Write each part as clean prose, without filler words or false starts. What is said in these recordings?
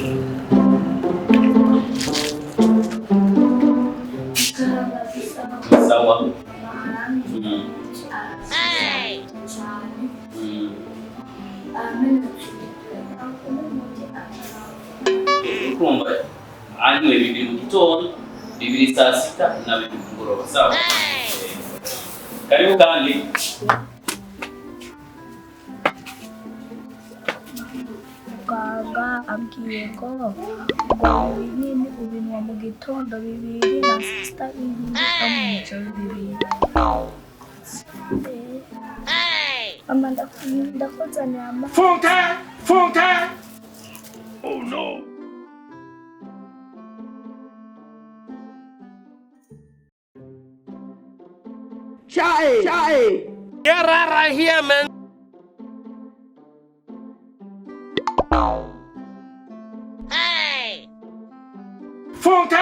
Sawa. Kumba anywe bibiri mu gitondo, bibiri saa sita na bibiri ku mugoroba. Sawa. Karibu kandi. Muganga ambwiye ko ibinini ubinwa mu gitondo bibiri na saa sita bibiri no mu ijoro bibiri. Mama ndakuzanira amazi. Funke! Oh no! Chai! Get out of here, man! Hey! Funke!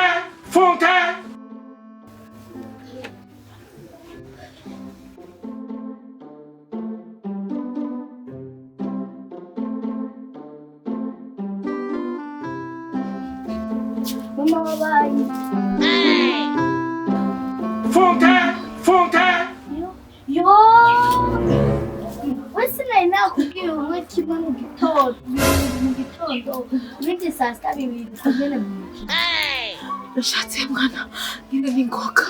Mama wabaye. Funke! Yo! Wese naina kugira umwe kimwe mu gitondo ibindi saa sita bibiri kugene mu ijoro. Nashatse mwana ngire ningoga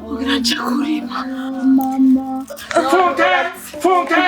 kugira nje kurima. Mama. Funke!